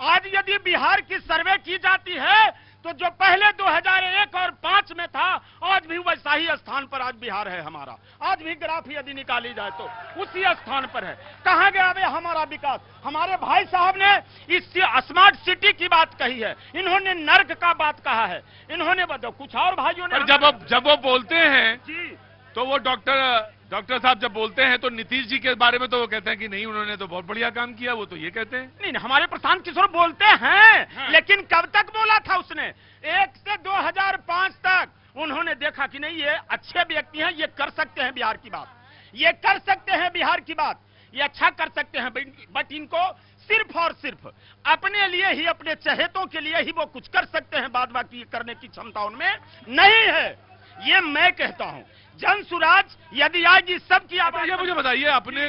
आज यदि बिहार की सर्वे की जाती है तो जो पहले 2001 और 5 में था आज भी वैसा ही स्थान पर आज बिहार है हमारा। आज भी ग्राफ यदि निकाली जाए तो उसी स्थान पर है। कहां गया वे हमारा विकास? हमारे भाई साहब ने इस स्मार्ट सिटी की बात कही है, इन्होंने नर्क का बात कहा है, इन्होंने बताओ कुछ और भाइयों ने। जब वो बोलते हैं जी तो वो डॉक्टर साहब जब बोलते हैं तो नीतीश जी के बारे में तो वो कहते हैं कि नहीं उन्होंने तो बहुत बढ़िया काम किया, वो तो ये कहते हैं। नहीं हमारे प्रशांत किशोर बोलते हैं हाँ। लेकिन कब तक बोला था उसने? 1 से 2005 तक उन्होंने देखा कि नहीं ये अच्छे व्यक्ति हैं, ये कर सकते हैं बिहार की बात, ये कर सकते हैं बिहार की बात, ये अच्छा कर सकते हैं, बट इनको सिर्फ और सिर्फ अपने लिए ही अपने चहेतों के लिए ही वो कुछ कर सकते हैं, बाद बाकी करने की क्षमता उनमें नहीं है। ये मैं कहता हूं जन सुराज यदि आज इस सब की आवाज। मुझे बताइए अपने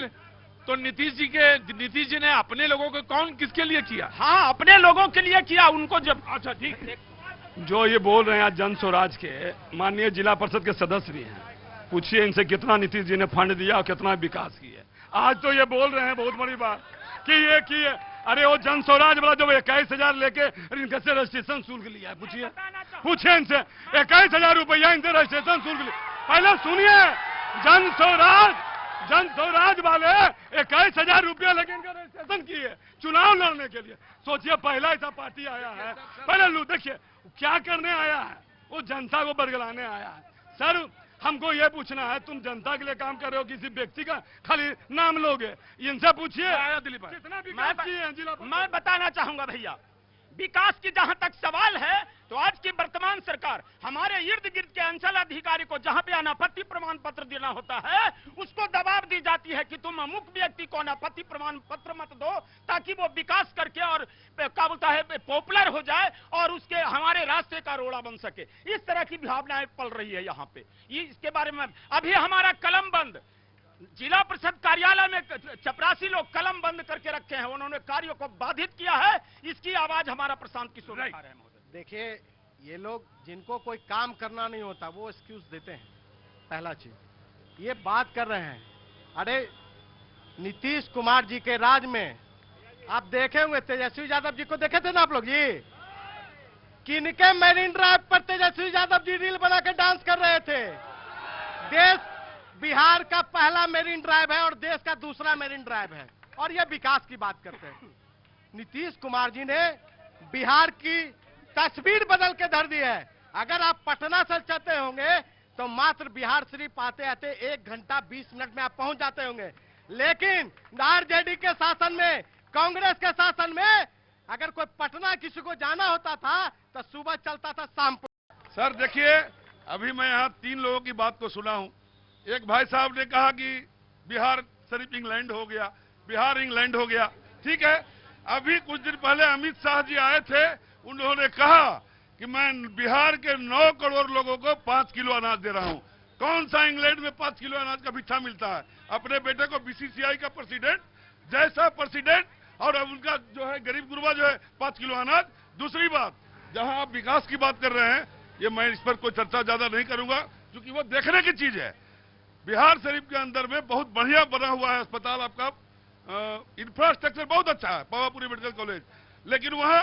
तो नीतीश जी ने अपने लोगों को कौन किसके लिए किया? हाँ अपने लोगों के लिए किया उनको जब। अच्छा ठीक। जो ये बोल रहे हैं जन स्वराज के माननीय जिला परिषद के सदस्य भी हैं, पूछिए इनसे कितना नीतीश जी ने फंड दिया और कितना विकास किया। आज तो ये बोल रहे हैं बहुत बड़ी बात कि ये किए। अरे वो जन स्वराज वाला जो 21,000 लेके इनके से रजिस्ट्रेशन शुल्क लिया है, पूछिए इनसे 21,000 रुपया इनसे रजिस्ट्रेशन शुल्क लिया। पहले सुनिए, जन स्वराज वाले 21,000 रुपया लेके इनका रजिस्ट्रेशन किए चुनाव लड़ने के लिए। सोचिए पहला ऐसा पार्टी आया है, पहले देखिए क्या करने आया है, वो जनता को बरगलाने आया है। सर हमको ये पूछना है तुम जनता के लिए काम कर रहे हो किसी व्यक्ति का खाली नाम लोगे? इनसे पूछिए कितना विकास किए हैं जिला। मैं बताना चाहूंगा भैया, विकास की जहां तक सवाल है तो आज की वर्तमान सरकार हमारे इर्द गिर्द के अंचल अधिकारी को जहां पे अनापत्ति प्रमाण पत्र देना होता है उसको दबाव दी जाती है कि तुम अमुक व्यक्ति को अनापत्ति प्रमाण पत्र मत दो ताकि वो विकास करके और क्या बोलता है पॉपुलर हो जाए और उसके हमारे रास्ते का रोड़ा बन सके। इस तरह की भावनाएं पल रही है यहाँ पे। इसके बारे में अभी हमारा कलम बंद जिला परिषद कार्यालय में 84 लोग कलम बंद करके रखे हैं, उन्होंने कार्यों को बाधित किया है। इसकी आवाज हमारा प्रशांत किशोर उठा रहे हैं। देखिए ये लोग जिनको कोई काम करना नहीं होता वो एक्सक्यूज देते हैं। पहला चीज ये बात कर रहे हैं, अरे नीतीश कुमार जी के राज में आप देखे होंगे तेजस्वी यादव जी को देखे थे ना आप लोग जी, किनके मेरीन ड्राइव पर तेजस्वी यादव जी रील बना के डांस कर रहे थे। देश बिहार का पहला मेरीन ड्राइव है और देश का दूसरा मेरीन ड्राइव है और ये विकास की बात करते हैं। नीतीश कुमार जी ने बिहार की तस्वीर बदल के धर दी है। अगर आप पटना से चलते होंगे तो मात्र बिहार शरीफ आते आते 1 घंटा 20 मिनट में आप पहुंच जाते होंगे, लेकिन आरजेडी के शासन में कांग्रेस के शासन में अगर कोई पटना किसी को जाना होता था तो सुबह चलता था शाम को। सर देखिए अभी मैं यहाँ 3 लोगों की बात को सुना हूँ। एक भाई साहब ने कहा कि बिहार शरीफ इंग्लैंड हो गया, बिहार इंग्लैंड हो गया। ठीक है, अभी कुछ दिन पहले अमित शाह जी आए थे, उन्होंने कहा कि मैं बिहार के 9 करोड़ लोगों को 5 किलो अनाज दे रहा हूँ। कौन सा इंग्लैंड में 5 किलो अनाज का भिट्ठा मिलता है? अपने बेटे को बीसीसीआई का प्रेसिडेंट जैसा प्रेसिडेंट, और अब उनका जो है गरीब गुरबा जो है 5 किलो अनाज। दूसरी बात, जहां आप विकास की बात कर रहे हैं, ये मैं इस पर कोई चर्चा ज्यादा नहीं करूंगा क्योंकि वो देखने की चीज है। बिहार शरीफ के अंदर में बहुत बढ़िया बना हुआ है अस्पताल, आपका इंफ्रास्ट्रक्चर बहुत अच्छा है, पावापुरी मेडिकल कॉलेज, लेकिन वहां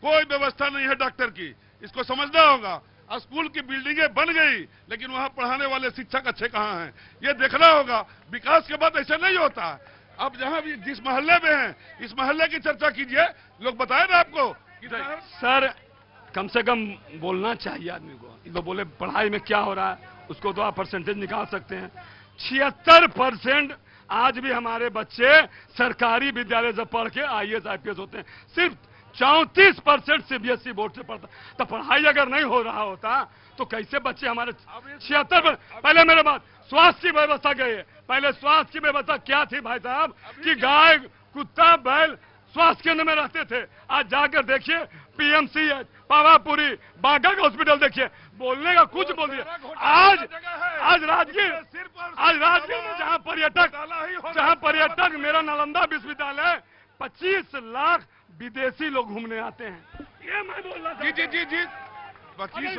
कोई व्यवस्था नहीं है डॉक्टर की। इसको समझना होगा। स्कूल की बिल्डिंगें बन गई, लेकिन वहां पढ़ाने वाले शिक्षक अच्छे कहां हैं, ये देखना होगा। विकास के बाद ऐसे नहीं होता। अब जहां भी जिस मोहल्ले में हैं, इस मोहल्ले की चर्चा कीजिए, लोग बताए ना आपको। सर कम से कम बोलना चाहिए आदमी को। तो बोले पढ़ाई में क्या हो रहा है, उसको तो आप परसेंटेज निकाल सकते हैं। 76% आज भी हमारे बच्चे सरकारी विद्यालय से पढ़ के IAS IPS होते हैं। सिर्फ 34% सीबीएसई बोर्ड से पढ़ता। तो पढ़ाई अगर नहीं हो रहा होता तो कैसे बच्चे हमारे 76। पहले मेरे बात, स्वास्थ्य की व्यवस्था गई है। पहले स्वास्थ्य की व्यवस्था क्या थी भाई साहब, कि गाय कुत्ता बैल स्वास्थ्य केंद्र में रहते थे। आज जाकर देखिए PMCH, पावापुरी, बागा का हॉस्पिटल देखिए, बोलने का कुछ बोल दिया। आज राजगीर में जहां पर्यटक मेरा नालंदा विश्वविद्यालय 25 लाख विदेशी लोग घूमने आते हैं। ये मैं बोल रहा था। जी 25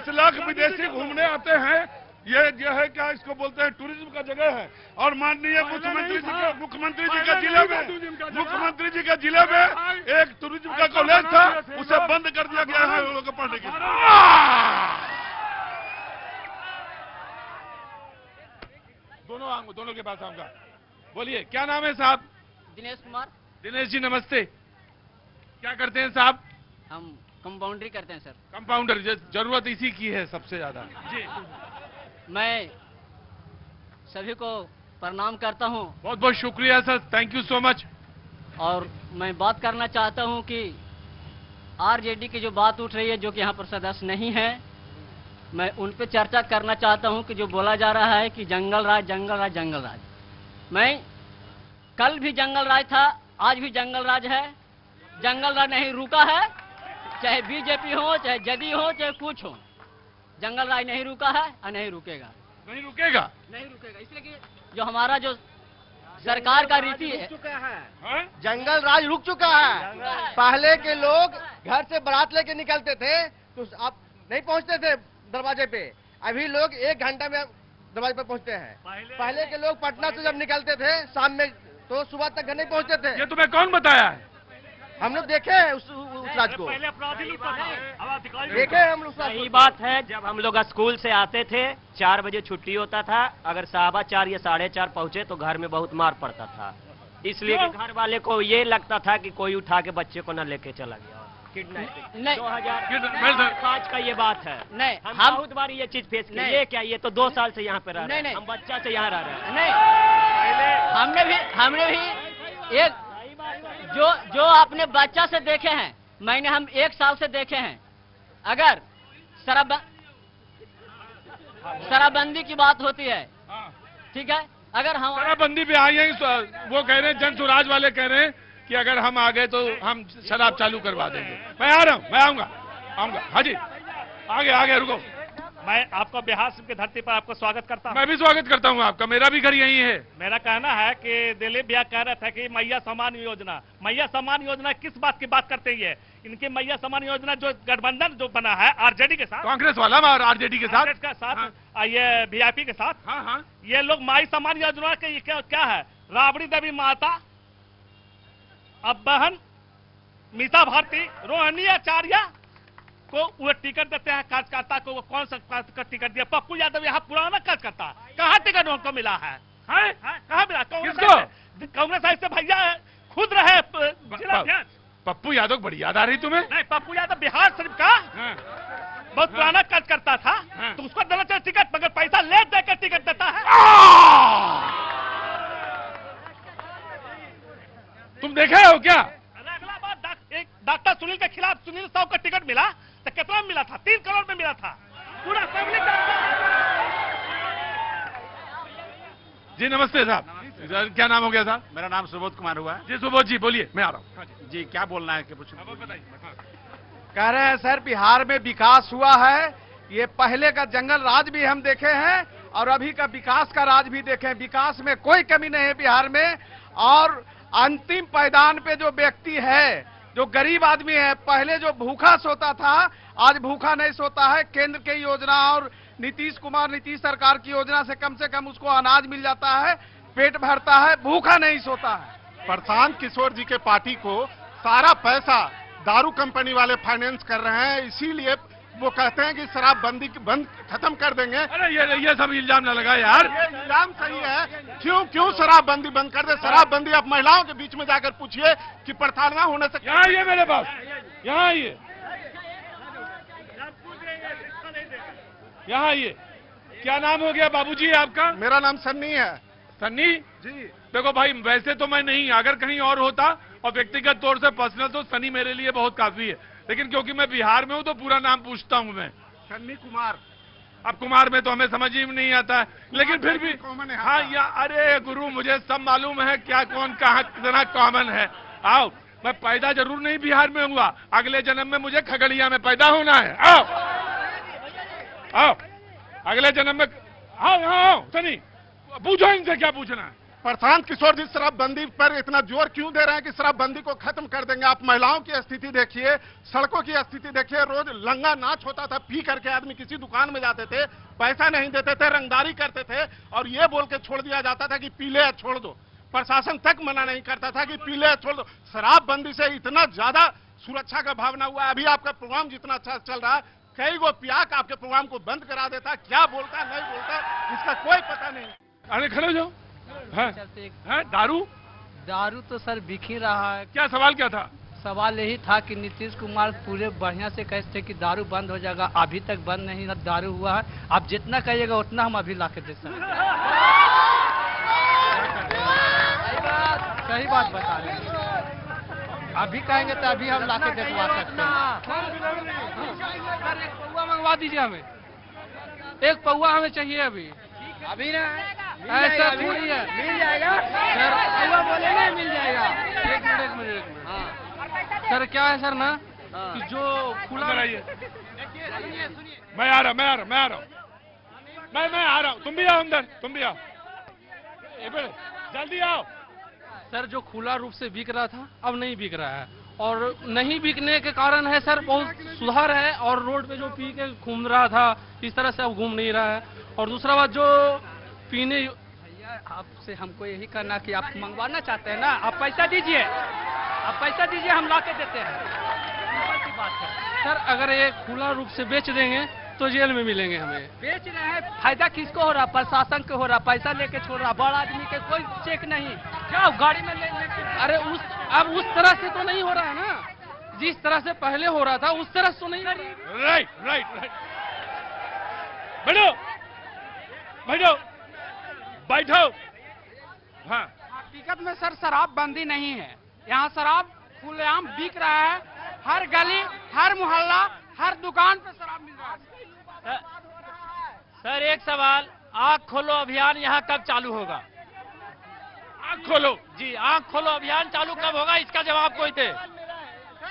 लाख विदेशी घूमने आते हैं। ये जो है क्या इसको बोलते हैं, टूरिज्म का जगह है। और माननीय मुख्यमंत्री जी का जिले में एक टूरिज्म का कॉलेज था, उसे बंद कर दिया गया है लोगों को पढ़ने के लिए। दोनों के पास आऊंगा। बोलिए, क्या नाम है साहब? दिनेश कुमार। दिनेश जी नमस्ते। क्या करते हैं साहब? हम कंपाउंडरी करते हैं सर। कंपाउंडर, जरूरत इसी की है सबसे ज्यादा। जी, मैं सभी को प्रणाम करता हूं। बहुत बहुत शुक्रिया sir, thank you so much. और मैं बात करना चाहता हूं कि आरजेडी की जो बात उठ रही है, जो कि यहाँ पर सदस्य नहीं है, मैं उन पे चर्चा करना चाहता हूं कि जो बोला जा रहा है कि जंगल राज जंगल राज जंगल राज। मैं कल भी जंगल राज था, आज भी जंगल राज है। जंगल राज नहीं रुका है, चाहे बीजेपी हो, चाहे जदयू हो, चाहे कुछ हो, जंगल राज नहीं रुका है और नहीं रुकेगा। नहीं रुकेगा, नहीं रुकेगा। इसलिए कि जो हमारा जो सरकार का रीति है, जंगल राज रुक चुका है। पहले के लोग घर से बारात लेके निकलते थे तो आप नहीं पहुंचते थे दरवाजे पे। अभी लोग 1 घंटा में दरवाजे पर पहुंचते हैं। पहले के लोग पटना से जब निकलते थे शाम में, तो सुबह तक घर नहीं पहुंचते थे। ये तुम्हें कौन बताया है? हम लोग देखे हैं उस राज को, पहले अपराधी लोग देखे हैं हम लोग। सही बात है, जब हम लोग स्कूल से आते थे 4 बजे छुट्टी होता था, अगर 4:15 या 4:30 पहुंचे तो घर में बहुत मार पड़ता था। इसलिए कि घर वाले को ये लगता था कि कोई उठा के बच्चे को न लेके चला गया। किडनैपिंग 2005 का ये बात है। नहीं, हम बहुत बार ये चीज फेस किए। ये क्या, ये तो 2 साल से यहाँ पे रह रहे हैं, हम बच्चा से यहाँ रह रहे हैं। नहीं, हमने भी एक जो अपने बच्चा से देखे हैं, मैंने हम 1 साल से देखे हैं। अगर शराबबंदी की बात होती है, ठीक है, अगर हम शराबबंदी पे आई है, वो कह रहे हैं, जन सुराज वाले कह रहे हैं कि अगर हम आ गए तो हम शराब चालू करवा देंगे। मैं आ रहा हूँ, मैं आऊंगा। हाँ जी, आगे रुको। मैं आपका बिहार की धरती पर आपको स्वागत करता हूं। मैं भी स्वागत करता हूं आपका, मेरा भी घर यही है। मेरा कहना है कि दिलीप भैया कह रहे थे कि मैया सम्मान योजना किस बात की बात करते हैं? इनकी मैया सम्मान योजना जो गठबंधन जो बना है आरजेडी के साथ, कांग्रेस वाला और आरजेडी के साथ, हाँ। ये वीआईपी के साथ, हाँ। ये लोग माई सम्मान योजना के क्या है? राबड़ी देवी माता, अब बहन मीता भारती, रोहिणी आचार्य को वो टिकट देते हैं कार्यकर्ता को। वो कौन सा टिकट दिया? पप्पू यादव यहाँ पुराना कार्यकर्ता, कहाँ टिकट उनको मिला है? कहाँ मिला? कांग्रेस ऐसे भैया खुद रहे पप्पू यादव बड़ी याद आ रही तुम्हें? नहीं, पप्पू यादव बिहार शरीफ का बहुत पुराना कार्यकर्ता था, तो उसको देना चाहिए टिकट, मगर पैसा ले देकर टिकट देता है। तुम देखे हो क्या? अगला बार एक डॉक्टर सुनील के खिलाफ सुनील साहब का टिकट मिला, तो कितना मिला था? 3 करोड़ में मिला था। पूरा पब्लिक जी नमस्ते साहब, क्या नाम हो गया साहब? मेरा नाम सुबोध कुमार हुआ है। जी सुबोध जी बोलिए, मैं आ रहा हूँ। जी क्या बोलना है कि कुछ कह रहे हैं सर बिहार में विकास हुआ है। ये पहले का जंगल राज भी हम देखे हैं और अभी का विकास का राज भी देखे हैं। विकास में कोई कमी नहीं है बिहार में। और अंतिम पायदान पे जो व्यक्ति है, जो गरीब आदमी है, पहले जो भूखा सोता था आज भूखा नहीं सोता है। केंद्र की योजना और नीतीश सरकार की योजना से कम उसको अनाज मिल जाता है, पेट भरता है, भूखा नहीं सोता है। प्रशांत किशोर जी के पार्टी को सारा पैसा दारू कंपनी वाले फाइनेंस कर रहे हैं, इसीलिए वो कहते हैं कि शराब बंदी बंद खत्म कर देंगे। अरे ये सब इल्जाम न लगा यार। ये इल्जाम सही है। क्यों शराब बंदी बंद कर दे? शराब बंदी आप महिलाओं के बीच में जाकर पूछिए कि प्रताड़ना होने से। यहाँ आइए मेरे पास, यहाँ आइए, यहाँ आइए। क्या नाम हो गया बाबूजी आपका? मेरा नाम सन्नी है। सन्नी जी। देखो भाई, वैसे तो मैं नहीं, अगर कहीं और होता और व्यक्तिगत तौर से पर्सनल तो सनी मेरे लिए बहुत काफी है, लेकिन क्योंकि मैं बिहार में हूं तो पूरा नाम पूछता हूं मैं। सन्नी कुमार। अब कुमार में तो हमें समझ ही नहीं आता है, लेकिन फिर भी हाँ या अरे गुरु मुझे सब मालूम है क्या कौन कहाँ कितना कॉमन है। आओ, मैं पैदा जरूर नहीं बिहार में हुआ, अगले जन्म में मुझे खगड़िया में पैदा होना है। आओ आओ, अगले जन्म में आओ आओ। सनी पूछो इनसे क्या पूछना है। प्रशांत किशोर जी शराबबंदी पर इतना जोर क्यों दे रहे हैं कि शराबबंदी को खत्म कर देंगे? आप महिलाओं की स्थिति देखिए, सड़कों की स्थिति देखिए। रोज लंगा नाच होता था, पी करके आदमी किसी दुकान में जाते थे, पैसा नहीं देते थे, रंगदारी करते थे और ये बोल के छोड़ दिया जाता था कि पी ले या छोड़ दो। प्रशासन तक मना नहीं करता था कि पी ले या छोड़ दो। शराबबंदी से इतना ज्यादा सुरक्षा का भावना हुआ। अभी आपका प्रोग्राम जितना अच्छा चल रहा है, कई गो पियाक आपके प्रोग्राम को बंद करा देता। क्या बोलता नहीं बोलता इसका कोई पता नहीं। अरे खड़े जाओ। दारू तो सर बिक ही रहा है। क्या सवाल क्या था? सवाल यही था कि नीतीश कुमार पूरे बढ़िया से कहते थे कि दारू बंद हो जाएगा, अभी तक बंद नहीं दारू हुआ है। आप जितना कहिएगा उतना हम अभी ला के दे सकते हैं। सही बात बता रहे हैं। अभी कहेंगे तो अभी हम ला के दिखवा सकते हैं। एक पौवा मंगवा दीजिए हमें, एक पौवा हमें चाहिए अभी। अभी ना ऐसा थोड़ी है, मिल जाएगा सर। पौवा बोलेंगे मिल जाएगा। एक मिनट हाँ। सर क्या है सर ना कि जो खुला रहिए। मैं आ रहा हूँ, मैं आ रहा हूँ। तुम भी आओ अंदर, तुम भी आओ, जल्दी आओ। सर जो खुला रूप से बिक रहा था अब नहीं बिक रहा है, और नहीं बिकने के कारण है सर बहुत सुधार है। और रोड पे जो पी के घूम रहा था इस तरह से अब घूम नहीं रहा है। और दूसरा बात जो पीने, भैया आपसे हमको यही करना कि आप मंगवाना चाहते हैं ना, आप पैसा दीजिए, हम ला के देते हैं। की बात है सर, अगर ये खुला रूप से बेच देंगे तो जेल में मिलेंगे हमें। बेच रहे हैं, फायदा किसको हो रहा? प्रशासन को हो रहा, पैसा लेके छोड़ रहा। बड़ा आदमी के कोई चेक नहीं, जाओ गाड़ी में ले। अरे अब उस तरह से तो नहीं हो रहा है ना, जिस तरह से पहले हो रहा था उस तरह से तो नहीं हो रहा। राइट। बैठो। हाँ, हकीकत में सर शराब बंदी नहीं है, यहाँ शराब खुलेआम बिक रहा है। हर गली, हर मोहल्ला, हर दुकान पे शराब मिल रहा है। सर एक सवाल, आँख खोलो अभियान यहाँ कब चालू होगा? आँख खोलो जी, आँख खोलो अभियान चालू कब होगा, इसका जवाब कोई दे।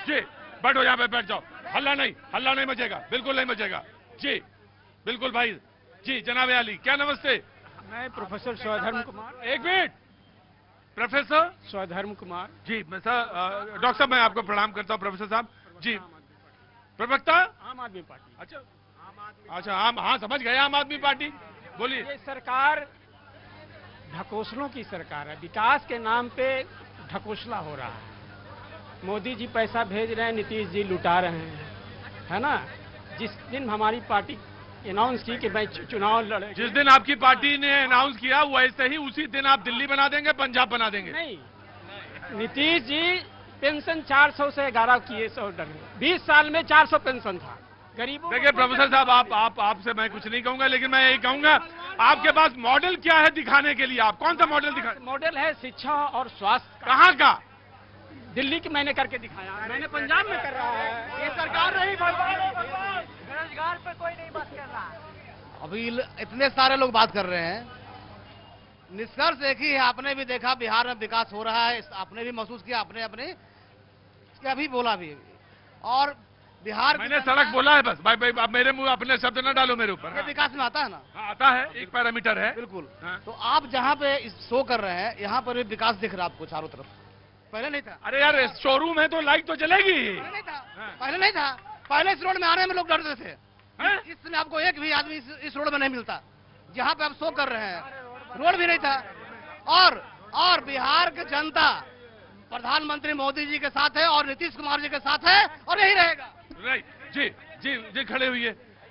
जी बैठो, यहाँ पे बैठ जाओ। हल्ला नहीं मचेगा, बिल्कुल नहीं मचेगा। जी बिल्कुल भाई। जी जनाब अली, क्या नमस्ते? मैं प्रोफेसर स्वधर्म कुमार। एक मिनट, प्रोफेसर स्वधर्म कुमार जी। मैं सर डॉक्टर साहब मैं आपको प्रणाम करता हूँ। प्रोफेसर साहब जी, प्रवक्ता आम आदमी पार्टी। अच्छा हाँ समझ गए, आम आदमी पार्टी। बोलिए। ये सरकार ढकोसलों की सरकार है, विकास के नाम पे ढकोसला हो रहा है। मोदी जी पैसा भेज रहे हैं, नीतीश जी लुटा रहे हैं, है ना। जिस दिन हमारी पार्टी अनाउंस की कि मैं चुनाव लड़े, जिस दिन आपकी पार्टी ने अनाउंस किया वैसे ही उसी दिन आप दिल्ली बना देंगे, पंजाब बना देंगे। नहीं, नीतीश जी पेंशन 400 से 11 किए 100 डर 20 साल में 400 पेंशन था गरीबों। देखिए प्रोफेसर साहब, आपसे मैं कुछ नहीं कहूंगा, लेकिन मैं यही कहूंगा आपके पास मॉडल क्या है दिखाने के लिए? आप कौन सा मॉडल दिखा? मॉडल है शिक्षा और स्वास्थ्य। कहाँ का? दिल्ली की मैंने करके दिखाया, मैंने पंजाब में कर रहा है, ये सरकार नहीं बेरोजगार पे कोई नहीं बात कर रहा। अभी इतने सारे लोग बात कर रहे हैं, निष्कर्ष एक ही है, आपने भी देखा बिहार में विकास हो रहा है, आपने भी महसूस किया, आपने अपने अभी बोला भी। और बिहार मैंने सड़क बोला है बस भाई भाई, आप मेरे मुंह अपने शब्द न डालो मेरे ऊपर। ये विकास में आता है ना? हाँ, आता है, एक पैरामीटर है बिल्कुल। हाँ। तो आप जहाँ पे शो कर रहे हैं, यहाँ पर भी विकास दिख रहा है आपको चारों तरफ, पहले नहीं था। अरे यार शोरूम है तो लाइट तो जलेगी। पहले नहीं था, पहले इस रोड में आने में लोग डरते थे, इसमें आपको एक भी आदमी इस रोड में नहीं मिलता जहाँ पे आप शो कर रहे हैं, रोड भी नहीं था। और बिहार की जनता प्रधानमंत्री मोदी जी के साथ है और नीतीश कुमार जी के साथ है और यही रहेगा। राइट, जी जी जी, खड़े हुई।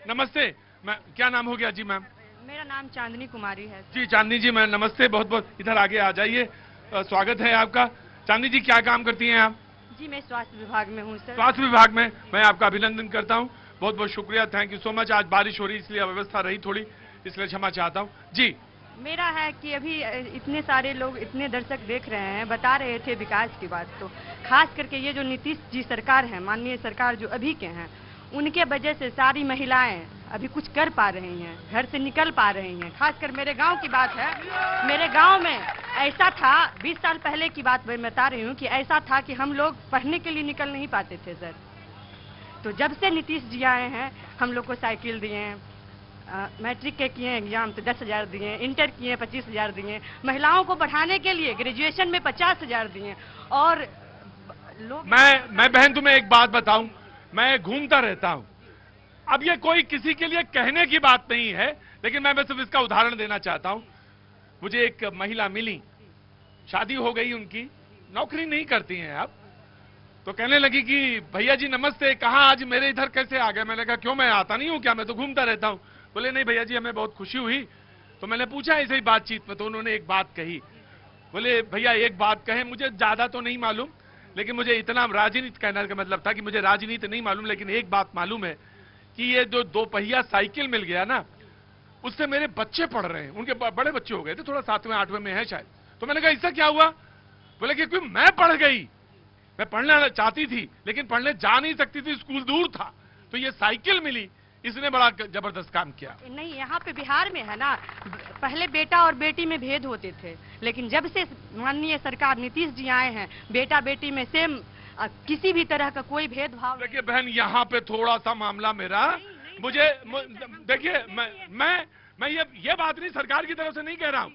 नमस्ते, मैं क्या नाम हो गया जी मैम? मेरा नाम चांदनी कुमारी है। जी चांदनी जी, मैं नमस्ते, बहुत बहुत इधर आगे आ जाइए, स्वागत है आपका। चांदनी जी क्या काम करती हैं आप? जी मैं स्वास्थ्य विभाग में हूँ सर। स्वास्थ्य विभाग में, मैं आपका अभिनंदन करता हूँ, बहुत बहुत शुक्रिया, थैंक यू सो मच। आज बारिश हो रही इसलिए अव्यवस्था रही थोड़ी, इसलिए क्षमा चाहता हूँ जी। मेरा है कि अभी इतने सारे लोग, इतने दर्शक देख रहे हैं, बता रहे थे विकास की बात, तो खास करके ये जो नीतीश जी सरकार है, माननीय सरकार जो अभी के हैं, उनके वजह से सारी महिलाएं अभी कुछ कर पा रही हैं, घर से निकल पा रही हैं। खासकर मेरे गांव की बात है, मेरे गांव में ऐसा था, 20 साल पहले की बात मैं बता रही हूँ कि ऐसा था कि हम लोग पढ़ने के लिए निकल नहीं पाते थे सर। तो जब से नीतीश जी आए हैं, हम लोग को साइकिल दिए हैं, मैट्रिक के किए एग्जाम तो 10,000 दिए, इंटर किए 25,000 दिए, महिलाओं को बढ़ाने के लिए ग्रेजुएशन में 50,000 दिए। और लोग, मैं बहन तुम्हें एक बात बताऊं, मैं घूमता रहता हूं, अब ये कोई किसी के लिए कहने की बात नहीं है, लेकिन मैं सिर्फ इसका उदाहरण देना चाहता हूं। मुझे एक महिला मिली, शादी हो गई उनकी, नौकरी नहीं करती हैं आप, तो कहने लगी कि भैया जी नमस्ते, कहाँ आज मेरे इधर कैसे आ गए? मैंने कहा क्यों, मैं आता नहीं हूँ क्या, मैं तो घूमता रहता हूँ। बोले नहीं भैया जी, हमें बहुत खुशी हुई। तो मैंने पूछा ऐसे ही बातचीत में, तो उन्होंने एक बात कही, बोले भैया एक बात कहे, मुझे ज्यादा तो नहीं मालूम, लेकिन मुझे इतना, राजनीति कहने का मतलब था कि मुझे राजनीति नहीं मालूम, लेकिन एक बात मालूम है कि ये जो 2 पहिया साइकिल मिल गया ना, उससे मेरे बच्चे पढ़ रहे हैं, उनके बड़े बच्चे हो गए थे, थोड़ा 7वें 8वें में है शायद। तो मैंने कहा इससे क्या हुआ? बोले कि क्योंकि मैं पढ़ गई, मैं पढ़ना चाहती थी लेकिन पढ़ने जा नहीं सकती थी, स्कूल दूर था, तो ये साइकिल मिली, इसने बड़ा जबरदस्त काम किया। नहीं, यहाँ पे बिहार में है ना, पहले बेटा और बेटी में भेद होते थे, लेकिन जब से माननीय सरकार नीतीश जी आए हैं, बेटा बेटी में सेम किसी भी तरह का कोई भेदभाव। देखिए बहन, यहाँ पे थोड़ा सा मामला मेरा, मुझे देखिए, मैं ये बात नहीं सरकार की तरफ से नहीं कह रहा हूँ,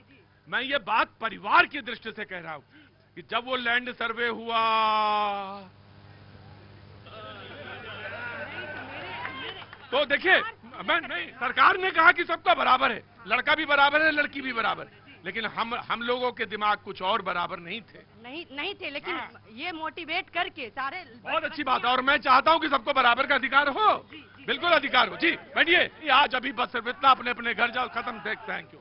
मैं ये बात परिवार की दृष्टि से कह रहा हूँ कि जब वो लैंड सर्वे हुआ, तो देखिए, मैं नहीं, सरकार ने कहा कि सबका बराबर है, लड़का भी बराबर है, लड़की भी बराबर है, लेकिन हम लोगों के दिमाग कुछ और बराबर नहीं थे। नहीं थे, लेकिन ये मोटिवेट करके सारे, बहुत अच्छी बात है, और मैं चाहता हूं कि सबको बराबर का अधिकार हो, बिल्कुल अधिकार हो। जी बैठिए, आज अभी बस सिर्फ इतना, अपने अपने घर जाओ, खत्म, थैंक यू।